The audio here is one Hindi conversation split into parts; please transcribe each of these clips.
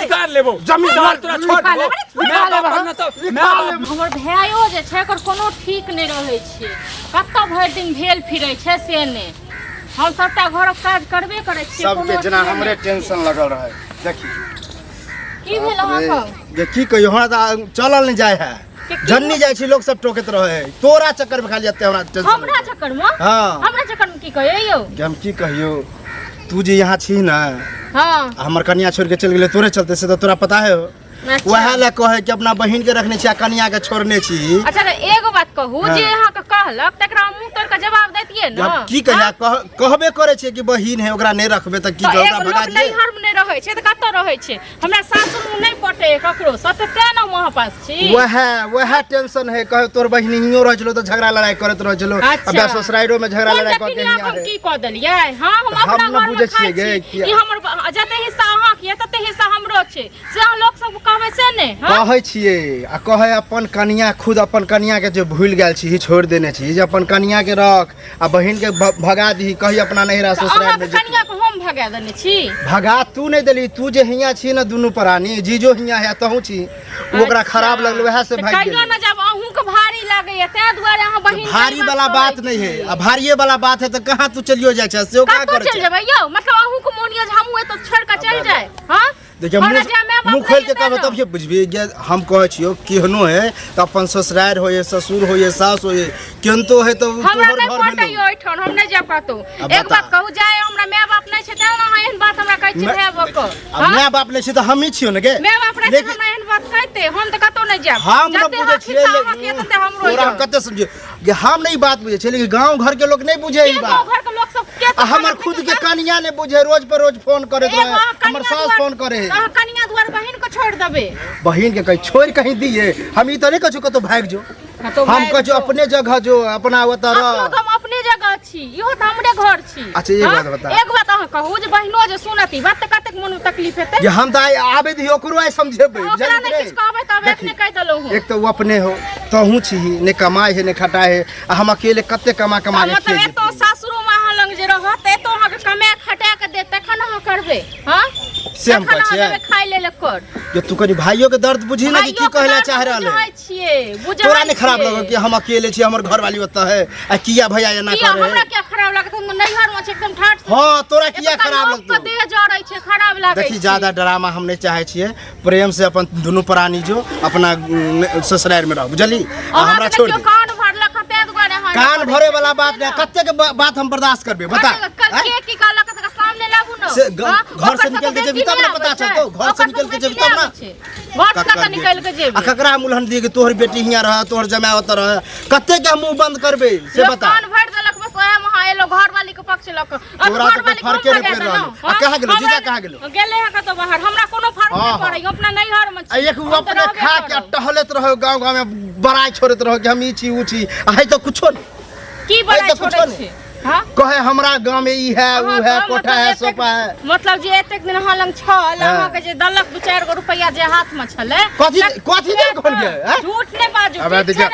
रोजगार लेबो जमीन तोरा छोड़ देबो हमर भाइयो जे छै एकर कोनो ठीक नहि रहै छै कत्ता भरि दिन भेल फिरै छै से ने हम सबटा घरक काज करबे करै छियै सबके जेना हमरे टेंशन लगल रहे देखी की भेल अहाँके जे की कहियो हमरा चलल नहीं जाय है जन्नी जाय छी लोग सब टोकत रहे तोरा चक्कर में खाली एते हमरा टेंशन हमरा चक्कर में हां हमरा चक्कर में की कहियो यौ हम की कहियो तू जे यहाँ छी ना हां हमर कन्या छोड़ के चल गेले तोरे चलते से तो तोरा पता है वह ले कहे कि अपना बहन के रखने छी कन्या के छोड़ने छी अच्छा एगो बात कहू जे अहाँ के कहलक तकरा मुंह तोड़ के जवाब दैतिए न अब की कहिया कहबे करे छी कि बहन है ओकरा नहीं रखबे त की ओकरा भगा दिए नहीं हर में रहे छै त कत्ता रहे छै हमरा सासुर में नहीं पटे ककरो सत ते न वहां पास छी वह टेंशन है कहे तोर बहन हियो रह चलो त झगड़ा लड़ाई करत रह चलो अब ससुराइरो में झगड़ा लड़ाई क के हम की क देलिए हां हम अपना घर में खाई छी ई हमर जते हिस्सा अहाँ के तते हिस्सा हमरो छै से लोग सब कहबै से ने कहै छियै आ कहे अपन कन्या खुद अपन कन्या के जे भूल गेल छी छोड़ देने छी जे अपन कन्या के रख आ बहन के भगा दी कही अपना नहिरा ससुराल में कन्या को हम भगा देने छी भगा तू नहीं देली तू जे हिया छी ना दुनू प्राणी जीजो हिया है तहू छी ओकरा खराब लगल वह से भाग गेल ना जब अहू के भारी लागे या ते दुआरे अहाँ बहिन भारी वाला बात नहीं है अब भारीए वाला बात है तो कहां तू चलियो जाय छ से का कर चल जेबै यौ मतलब अहू के मोनिया हमहू ए तो छोड़ के चल जाय हां देखिए मुंह खोल के कहब तब ये बुझबी हम कहे छियो केहनो है त अपन ससुराल होए ससुर होए सास होए केनतो है तो हमरा नहीं पटै यो ठन हम नहीं जा पातो एक बात कहू जाय हमरा माय बाप नहीं छै त ना एहन बात हमरा कहै छी भाय बाप अब माय बाप नहीं छै त हम ही छियो न गे माय बाप नहीं हमरा एहन बात कहते हम त कतो नहीं जाब हम न बुझे छियै तोरा हम कते समझे कि हम नहीं बात बुझे छै लेकिन गांव घर के लोग नहीं बुझे ई बात गांव घर के लोग सब के हमर खुद के कन्या ने बुझे रोज पर रोज फोन करत रहे हमर सास फोन करे कन्या द्वार बहन को छोड़ देबे बहन के कहीं छोड़ कहीं दिए हम ई तो नहीं कछु कतो भाग जो हम कछु अपने जगह जो अपना उतर हम अपने जगह छी इहो त हमरे घर छी अच्छा ये बात बता एक बात अहाँ कहू जे बहिनो जे सुनती बात कतेक मन तकलीफ हेते जे हम त आबे दी ओकरो आई समझेबे ओकरा नहीं किछ कहबे तबे ने कह देलौ हूं एक तो वो अपने हो तहू छी ने कमाई है ने खटाई है हम अकेले कते कमा के मतलब ए तो सासुरो में अहाँ लंग जे रहत ए तो अहाँ के कमा खटा के दे तखन अहाँ करबे हां से हम कहै छियै खाइ ले कर जे तू कनी भाइयों के दर्द बुझी ना कि की कहला चाह रहल है तोरा नहीं खराब लगो कि हम अकेले छी हमर घर वाली ओत है आ किया भैया एना करे हमरा क्या खराब लागत हम नैहर में छै एकदम ठाठ से हां तोरा किया खराब लगतो देह जड़ै छै खराब लागे देखी ज्यादा ड्रामा हम नहीं चाहे छियै प्रेम से अपन दुनू प्राणी जो अपना ससुराल में रह बुझली हमरा छोड़ दे कान भरला कते दुआरे हां कान भरे वाला बात नहीं कते के बात हम बर्दाश्त करबे बता के की कहला कते सामने लाबू न घर से निकल के जेबी तब ना पता चलतो घर से निकल के जेबी तब ना घर से निकल के जेबी आ ककरा मुलहन दिए कि तोहर बेटी हिया रह तोहर जमाई होत रह कते के मुंह बंद करबे से बता कान भर देलक बस ओहे महा एलो घर वाली के पक्ष लक तोरा के फर्क नहीं पड़ रहल आ कहा गेलो जीजा कहा गेलो गेले है कतो बाहर हमरा कोनो फर्क नहीं पड़ै अपना नैहर में छी एक अपने खा के टहलत रहो गांव में बड़ाई छोड़त रहो कि हम ई छी ऊ छी आ तो कुछो नहीं की बड़ाई छोड़ै छी हां कहे हमरा गांव में ई है ऊ है कोठा है सोफा है मतलब जे एतेक दिन हां लंग छल अहाँ के जे दलक 2-4 गो रुपया जे हाथ में छले कथि नहीं खोल गए झूठ नहीं बाजू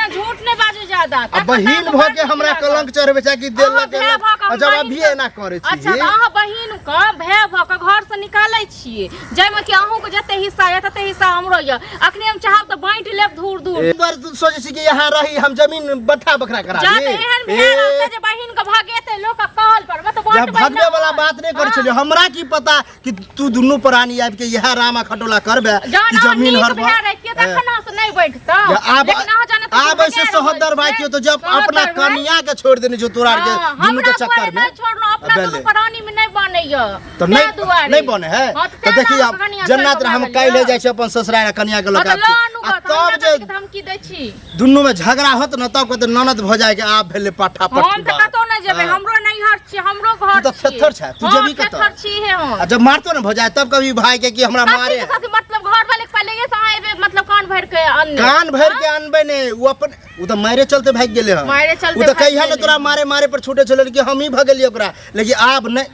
झूठ नहीं बाजू ज्यादा अब बहिन भ के हमरा कलंक चढ़बे छै कि देल लगे जब अभी एना करे छी अच्छा अहाँ बहिन के भय भ के घर से निकालै छियै जै में कि अहू के जते हिस्सा है तते हिस्सा हमरो य अखनी हम चाहब त बांट लेब दूर दूर एक बार तू सोचे छी कि यहां रही हम जमीन बट्ठा बकरा करा दी जाते एहन भेल जे बहिन के भागे लोग कहल पर मत जब भागने वाला बात नहीं कर छलियो हमरा की पता कि तू दुनू प्राणी आबि के यह रामा खटोला करबे कि जमीन हर तखन से नहीं बैठता आब ऐसे सहोदर भाई के तो जब अपना कन्या के छोड़ देने जो तोरा के दुनू के चक्कर में छोड़ना अपना दुनू प्राणी में नहीं बनैया तो नहीं बने है तो देखिए अब जन्नत हम काई ले जाय छै अपन ससुराल कन्या के लगा तब जे धमकी दै छी दुनू में झगड़ा होत न तब कहते ननद भ जाय के आप भेले पाठा पट्टी हम त कतो नहीं जेबे हमरो नैहर छी हमरो घर तो थथर छै तू जेबी कत थथर छी है हम जब मारतो न भ जाय तब कभी भाई के कि हमरा मारे मतलब घर वाले पहले ये साहेब मतलब कान भर के अनबे ने वो अपन वो तो मारे चलते भाग गेले ह मारे चलते वो तो कहिया ने तोरा मारे पर छूटे चले कि हम ही भगलिए ओकरा लेकिन आब नहीं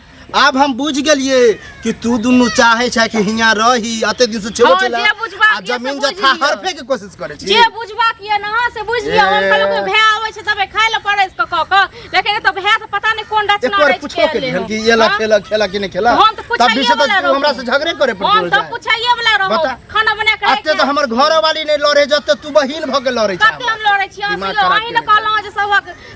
अब हम बुझ गेलिए कि तू दुनू चाहे छै कि हिया रही अते दिन से छेबो चला आ जमीन जथा हरफे के कोशिश करे छी जे बुझबा किया ना से बुझ लिया हम कहलक भै आवे छै तबे खाय ल पड़े इसको क लेकिन तो भैया तो पता नहीं कोन रचना एक रे बार पूछो के घर की ये ला खेला कि नहीं खेला तब भी से तो हमरा से झगड़े करे पड़तो हम तो पूछाइए वाला रहो खाना बना के अते तो हमर घर वाली नहीं लड़े जते तू बहिन भ के लड़े छ कते हम लड़े छी अहीं न कहलौ जे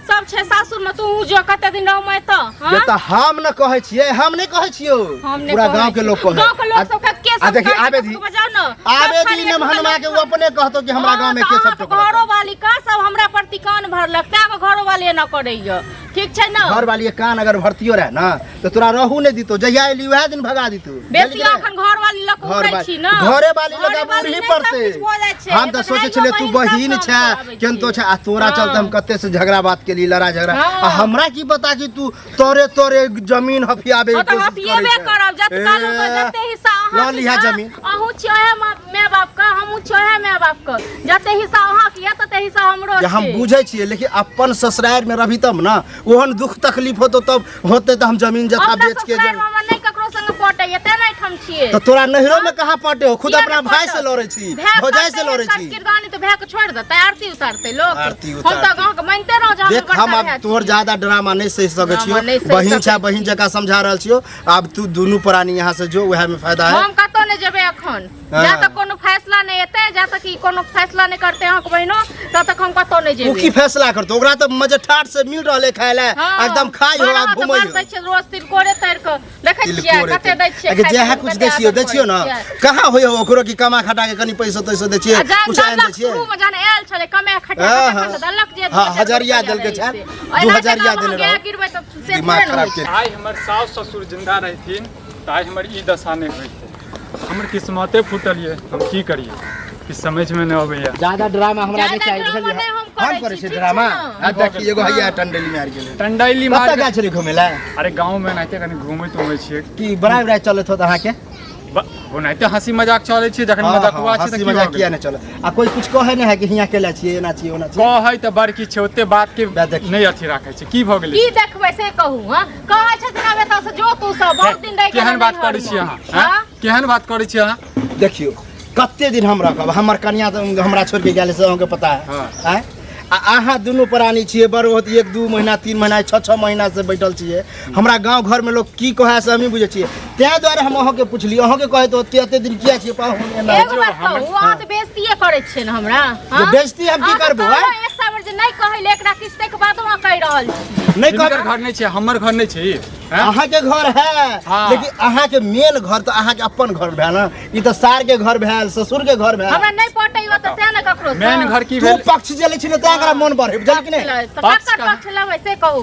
सब छै सासुर में तू जो कते दिन रह मैं तो ये तो हम न कहै छियै हम नहीं कहै छियो पूरा गांव के लोग कहै गांव के लोग सब के सब देखिए आबे दी ने हनुमा के वो अपने कहतो कि हमरा गांव में के सब घरो वाली का सब हमरा प्रति कान भरलक ता घरो वाली न करैय ठीक छै ना घर वाली कान अगर भरतियो रहे ना तो तोरा रहू नहीं दितो जहिया एली वह दिन भगा दितो बेसी अखन घर वाली लक उड़ै छी ना घरे वाली लगा बुढ़ी पड़ते हम तो सोचे छले तू बहिन छै केनतो छै आ तोरा चलते हम कते से झगड़ा बात के लिए लड़ा झगड़ा आ हमरा की पता कि तू तोरे जमीन हफियाबे तो हफियाबे करब जत काल जते हिस्सा अहाँ लिया जमीन अहू छहे माय बाप का हमहू छहे माय बाप का जते हिस्सा अहाँ के तते हिस्सा हमरो छै हम बुझै छियै लेकिन अपन ससुराल में रही तब ना ओहन दुख तकलीफ होतो तब होते तो हम जमीन जथा बेच के नहीं ककरो संग पटे एते नहीं ठम छिए तो तोरा नहिरो में कहां पटे हो खुद अपना भाई से लड़ै छी भौजाई से लड़ै छी किरदानी तो भै के छोड़ देते आरती उतारते लोग हम तो गांव के मानते रह जा देख हम अब तोर ज्यादा ड्रामा नहीं सही सकै छियो बहिन छै बहिन जका समझा रहल छियो अब तू दोनों प्राणी यहां से जो वह में फायदा है हम कतो नहीं जेबे अखन जा तक कोनो फैसला नहीं एते जा तक की कोनो फैसला नहीं करते हम के बहिनो तब तक हम कतो नहीं जेबे तू की फैसला करतो ओकरा तो मजे ठाट से मिल रहले खाय ले एकदम खाई हो आ घुमई दै छै रोज तिलकोरे तैर के देखै छियै कते दै छियै अगे जे कुछ दै छियो ना कहां होय ओकरो की कमा खटा के कनी पैसा तैसो दै छियै कुछ आन दै छियै शुरू में जाने आयल छले कमे खटा खटा दलक जे हां हजारिया देल के छै 2000 देले रहो गिरबै त से दिमाग खराब के आइ हमर सास ससुर जिंदा रहथिन त आइ हमर ई दशा नहीं होइते हमर किस्मते फूटल ये हम की करिए कि समझ में नहीं आबैया ज्यादा ड्रामा हमरा नहीं चाहिए हम करे छै ड्रामा आ देखी एगो हैया टंडली मार गेलै टंडली मार कतऽ गेल छली घुमै ला अरे गांव में नाते कनी घुमै तुमै छियै की बड़ा बड़ा चलत होत अहाँ के वो नाते हंसी मजाक चलै छै जखन मजाकवा छै त हंसी मजाक किया नहीं चले आ कोई कुछ कहे नहीं है कि हिया केला छियै एना छियै ओना छियै कहै त बड़की छै ओते बात के नहीं अथी राखै छै की भ गेलै की देखबै से कहू हां कहै छथिन आबे त से जो तू सब बहुत दिन रह के केहन बात करै छी अहाँ हां केहन बात करै छी अहाँ देखियो कते दिन हम रखब हमर कन्या हमरा छोड़ के गेले से अहाँके पता है हैं अहाँ दुनू प्राणी छियै बड़ होत 1-2 महीना 3 महीना 6 महीना से बैठल छियै हमरा गांव घर में लोग की कहे से हम ही बुझे छियै तै द्वारे हम अहाँ के पुछली अहाँ के कहे तो कते दिन किया छियै पाहु एना एगो बात कहू अहाँ त बेइज्जतीए करै छियै न हमरा हां बेइज्जती हम की करबो एक साबर जे नहीं कहले एकरा किस्ते के बाद वहां कह रहल छी नहीं कर घर नहीं छै हमर घर नहीं छै अहाँ के घर है लेकिन अहाँ के मेन घर तो अहाँ के अपन घर भेल ना ई तो सार के घर भेल ससुर के घर भेल हमरा नहीं पटैयो त ते न ककरो मेन घर की तू भेल पक्ष जले छी त एकरा मन बढ़े बुझल कि नहीं त पक्ष लेबै से कहू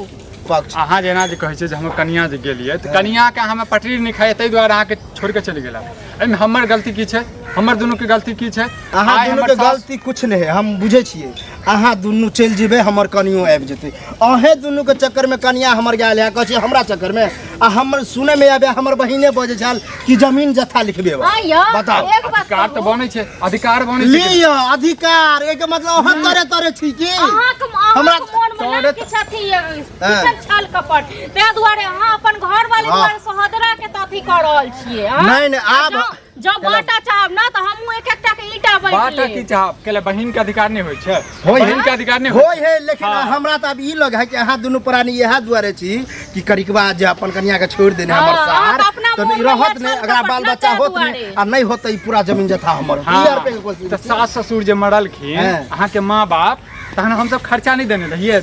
पक्ष अहाँ जेना जे कहै छै जे हम कनिया जे गेलियै त कनिया के हमे पटरी नहीं खाए तै द्वारा अहाँ के छोड़ के चली गेला एमे हमर गलती की छै हमर दुनू के गलती की छै अहाँ दुनू के गलती कुछ नहीं है हम बुझे छियै अहाँ दुनू चल जेबे हमर कनियो आबि जेतै अहे दुनू के चक्कर में कनिया हमर गेल है कहै छै हमरा चक्कर में आ हमर सुने में आबे हमर बहिने बजे छल कि जमीन जथा लिखबे बताओ एक बात अधिकार तो बनै छै अधिकार बनै छै लियो अधिकार एक मतलब अहाँ तोरे छी की अहाँ के हमरा मन में किछ अथी छल कपट ते दुआरे अहाँ अपन घर वाली दुआरे सहोदरा के तथी कर रहल छियै नहीं नहीं आब जब बाटा चाहब ना त हमहु एक एकटा के ईटा बैठ ले बाटा की चाहब केले बहिन के अधिकार नहीं होय छै बहिन के अधिकार नहीं होय है लेकिन हमरा त अब ई लग है कि अहाँ दुनू प्राणी इहा दुआरे छी कि करिकबा जे अपन कन्या के छोड़ देने हमर सार तो रहत नहीं अगर बाल बच्चा होत नहीं आ नहीं होत ई पूरा जमीन जथा हमर क्लियर पे कोशिश त सास ससुर जे मरलखिन अहाँ के मां बाप तहन हम सब खर्चा नहीं देने रहिए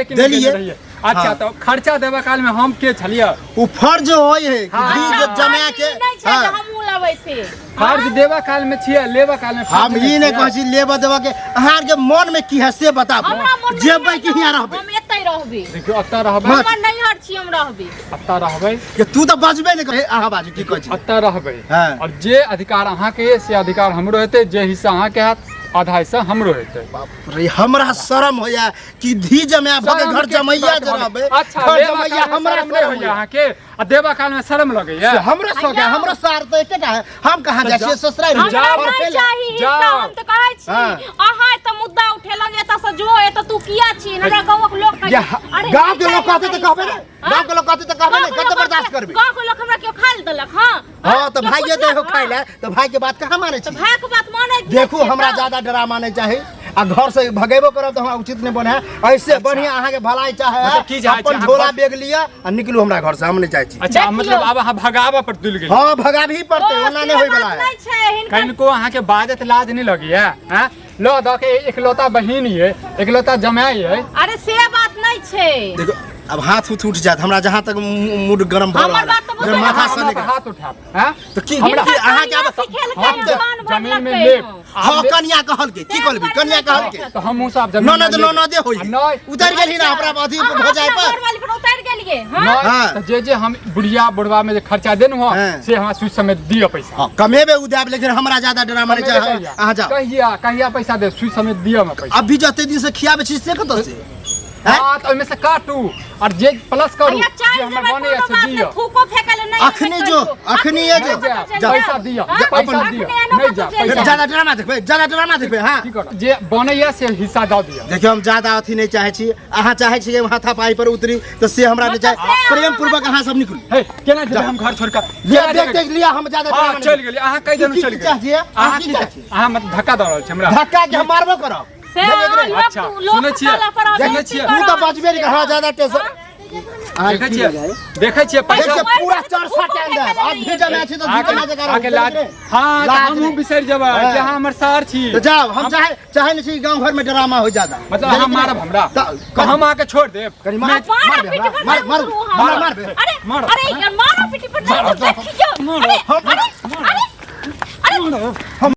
कि नहीं देने रहिए अच्छा तो खर्चा देबा काल में हम के छलिए उ फर्ज होय है कि बीज जमा के हमहु लेबै से फर्ज देबा काल में छिए लेबा काल में हम ई नहीं कहै छी लेबा देबा के अहाँ के मन में की है से बताबो जेबै कि हिया रहबै हम एतै रहबै देखियो अत्ता रहबै हम नहीं हर छी हम रहबै अत्ता रहबै कि तू तो बजबे नहीं करे अहाँ बाजू की कहै छी अत्ता रहबै और जे अधिकार अहाँ के से अधिकार हमरो हेतै जे हिस्सा अहाँ के हाथ आधा हिस्सा हमरो हेतै बाप रे हमरा शरम होया कि धी जमाया भगे घर जमैया जराबे अच्छा जमैया हमरा नहीं होया अहाँ के आ देबा काल में शर्म लगैया हमरा सो गया हमरा सार तो एकेटा है हम कहां जाय छी ससुराल जा हम तो कहै छी अहाँ त मुद्दा उठेलन एता से जो एता तू किया छी हमरा गांव के लोग गांव के लोग कहते त कहबे ना गांव के लोग कहते त कहबे ना कते बर्दाश्त करबे गांव के लोग हमरा क्यों खाल देलक हां तो भाईये देखो खाइले तो भाई के बात कहां माने छी भाई के बात माने देखो हमरा ज्यादा डरामा नहीं चाहे आ घर से भगेबो करब तो हमरा उचित नहीं बने ऐसे बढ़िया अहाँ के भलाई चाहे मतलब की चाहे अपन झोला बेग लिया आ निकलू हमरा घर से हम नहीं चाहे छी। अच्छा मतलब अब अहाँ भगाबा पर तुल गेल। हां भगाबही पड़ते ओना नहीं होय वाला है। कनको अहाँ के बाजत लाज नहीं लगी है हैं? लो द के इकलौता बहिन है इकलौता जमाई है। अरे से बात नहीं छे। देखो अब हाथ उठ जात हमरा जहां तक मूड गरम भ रहा है माथा से हाथ उठा हैं तो की अहाँ के जमीन में ले हां कन्या कहल के की कहलबी कन्या कहल के तो हम सब जमीन ननद होई उतर गेली ना हमरा अथी हो जाय पर वाली पर उतर गेलिए। हां तो जे हम बुढ़िया बुढ़वा में जे खर्चा देनु हो से हमरा सुई समेत दियो पैसा। हां कमेबे उदाब लेकिन हमरा ज्यादा ड्रामा नहीं चाहे अहाँ जाओ कहिया पैसा दे सुई समेत दियो में पैसा। अभी जते दिन से खियाबे छी से कत से हां तो ओमे से काटू और जे प्लस करू जे हमर बने है से दियो। थूको फेकले नहीं अखनी जो अखनी ये जो पैसा दियो पैसा दियो नहीं जा पैसा ज्यादा ड्रामा देखबे हां की कर जे बने है से हिस्सा दे दियो। देखियो हम ज्यादा अथी नहीं चाहे छी अहाँ चाहे छी हाथा पाई पर उतरी तो से हमरा नहीं चाहे प्रेम पूर्वक अहाँ सब निकलू। हे केना जे हम घर छोड़ कर ये देख लिया हम ज्यादा ड्रामा चल गेली अहाँ कहि देनु चल गेली अहाँ की अहाँ मत धक्का द रहल छी हमरा धक्का के हम मारबो करब। अच्छा सुनै छियै तू तो बचबे नहीं हमरा ज्यादा टेंशन देखै छियै पैसा पूरा 4-7 टाइम दे आज भी जमा छी तो जीतना जगह आके लाज हां हम बिसर जेबै कि हां हमर सार छी तो जाओ हम चाहे नहीं छी गांव घर में ड्रामा हो ज्यादा मतलब हम मारब हमरा हम आके छोड़ देब मार अरे मारो पिटी पर देखियो। अरे